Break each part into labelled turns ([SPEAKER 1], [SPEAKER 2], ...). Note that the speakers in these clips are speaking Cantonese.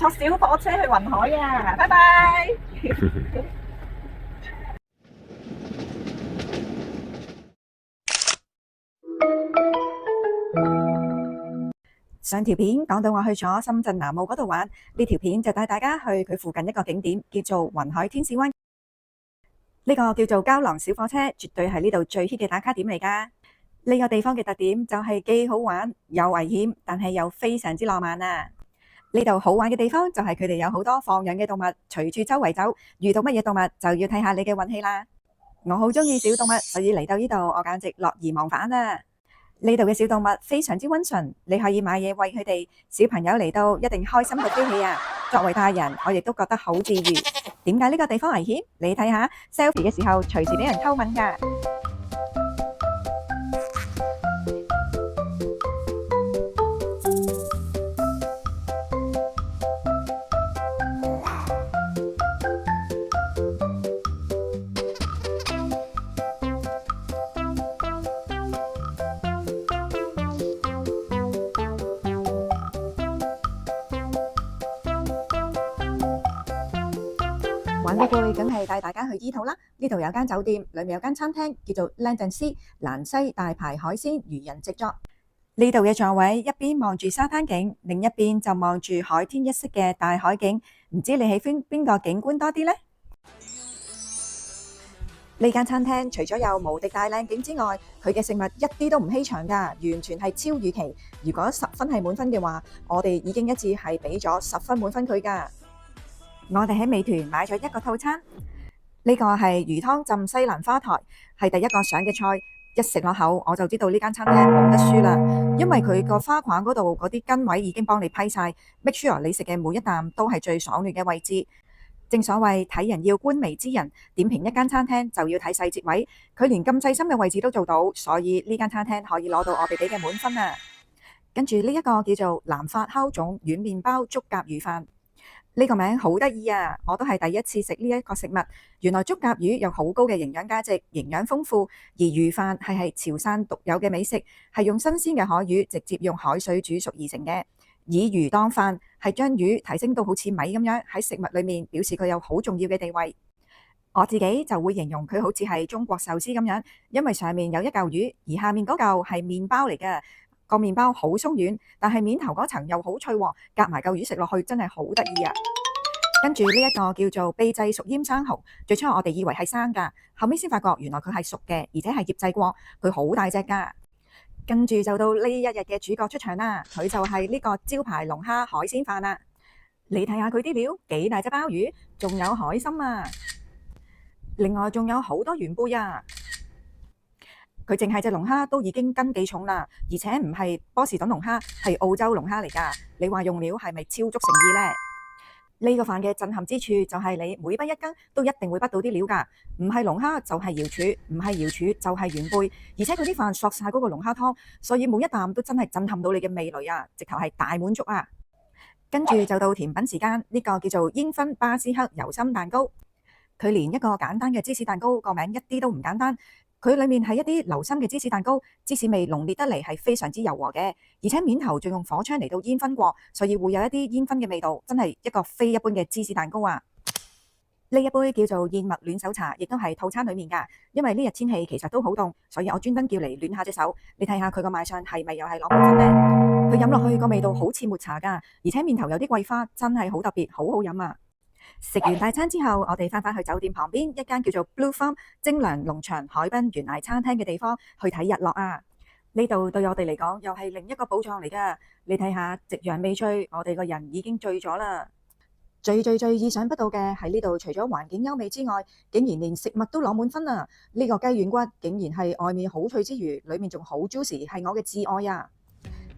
[SPEAKER 1] 坐小火車去雲海啊！拜拜。上條片講到我去咗深圳南澳嗰度玩，呢條片就帶大家去佢附近一個景點，叫做雲海天使灣。呢個叫做膠囊小火車，絕對係呢度最 hit 嘅打卡點嚟㗎。呢個地方嘅特點就係既好玩又危險，但係又非常之浪漫啊！呢度好玩嘅地方就係佢哋有好多放養嘅動物，隨住周圍走，遇到乜嘢動物就要睇下你嘅運氣啦。我好中意小動物，所以嚟到呢度我簡直樂而忘返啊！呢度嘅小動物非常之溫順，你可以買嘢餵佢哋，小朋友嚟到一定開心到飛起啊！作為大人，我亦都覺得好治癒。點解呢個地方危險？你睇下 selfie 嘅時候，隨時俾人偷吻㗎。玩到攰，梗係帶大家去依套啦。呢度有間酒店，裏面有間餐廳，叫做 Landon 蘭西大排海鮮漁人直作。呢度嘅座位一邊望住沙灘景，另一邊就望住海天一色嘅大海景。唔知你喜歡邊個景觀多啲呢？呢間餐廳除咗有無敵大靚景之外，佢嘅食物一啲都唔稀長㗎，完全係超預期。如果10分係滿分嘅話，我哋已經一致係俾咗10分滿分佢㗎。我哋喺美團買咗一個套餐，呢個係魚湯浸西蘭花台，係第一個上嘅菜。一食落口我就知道呢間餐廳冇得輸啦，因為佢個花框嗰度嗰啲根位已經幫你批晒，make sure你食嘅每一啖都係最爽嫩嘅位置。正所謂睇人要觀微知人，點評一間餐廳就要睇細節位，佢連咁細心嘅位置都做到，所以呢間餐廳可以攞到我哋俾嘅滿分啊！跟住呢一個叫做南法烤種軟麵包竹夾魚飯。呢個名好得意啊！我都係第一次食呢一個食物。原來竹夾魚有好高嘅營養價值，營養豐富。而魚飯係潮汕獨有嘅美食，係用新鮮嘅海魚直接用海水煮熟而成嘅。以魚當飯係將魚提升到好似米咁樣喺食物裏面，表示佢有好重要嘅地位。我自己就會形容佢好似係中國壽司咁樣，因為上面有一嚿魚，而下面嗰嚿係麵包嚟嘅。個麵包好鬆軟，但係面頭嗰層又好脆喎，夾埋嚿魚食落去真係好得意啊！跟住呢一個叫做秘製熟醃生蠔，最初我哋以為係生㗎，後尾先發覺原來佢係熟嘅，而且係醃製過，佢好大隻㗎。跟住就到呢一日嘅主角出場啦，佢就係呢個招牌龍蝦海鮮飯啦。你睇下佢啲料幾大隻鮑魚，仲有海參啊！另外仲有好多元貝啊！佢淨係隻龍蝦都已經斤幾重啦，而且唔係波士頓龍蝦，係澳洲龍蝦嚟㗎。你話用料係咪超足誠意呢？呢個飯嘅震撼之處就係你每筆一羹都一定會筆到啲料㗎，唔係龍蝦就係瑤柱，唔係瑤柱就係元貝，而且佢啲飯索晒嗰個龍蝦湯，所以每一啖都真係震撼到你嘅味蕾啊！直頭係大滿足啊！跟住就到甜品時間，呢個叫做煙燻巴斯克油心蛋糕。佢連一個簡單嘅芝士蛋糕個名一啲都唔簡單。佢裏面係一啲流心嘅芝士蛋糕，芝士味濃烈得嚟，係非常之柔和嘅，而且面頭仲用火槍嚟到煙燻過，所以會有一啲煙燻嘅味道，真係一個非一般嘅芝士蛋糕啊！呢一杯叫做燕麥暖手茶，亦都係套餐裏面㗎，因為呢日天氣其實都好凍，所以我專登叫嚟暖下隻手。你睇下佢個賣相係咪又係攞滿分呢？佢飲落去個味道好似抹茶㗎，而且面頭有啲桂花，真係好特別，好好飲啊！食完大餐之後，我哋返去酒店旁邊一間叫做 Blue Farm 精良農場海濱懸崖餐廳嘅地方去睇日落啊！呢度對我哋嚟講又係另一個寶藏嚟㗎。你睇下，夕陽未醉，我哋個人已經醉咗啦。最意想不到嘅係呢度，除咗環境優美之外，竟然連食物都攞滿分啊！呢個雞軟骨竟然係外面好脆之餘，裡面仲好 juicy，係我嘅至愛啊！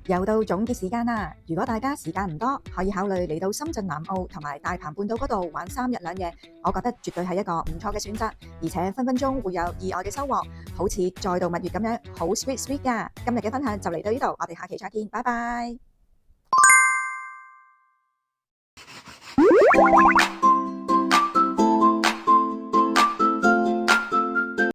[SPEAKER 1] 又到總結時間啦！如果大家時間唔多，可以考慮嚟到深圳南澳同埋大鵬半島嗰度玩3日2夜，我覺得絕對係一個唔錯嘅選擇，而且分分鐘會有意外嘅收穫，好似再度蜜月咁樣，好 sweet 㗎！今日嘅分享就嚟到呢度，我哋下期再見，拜拜。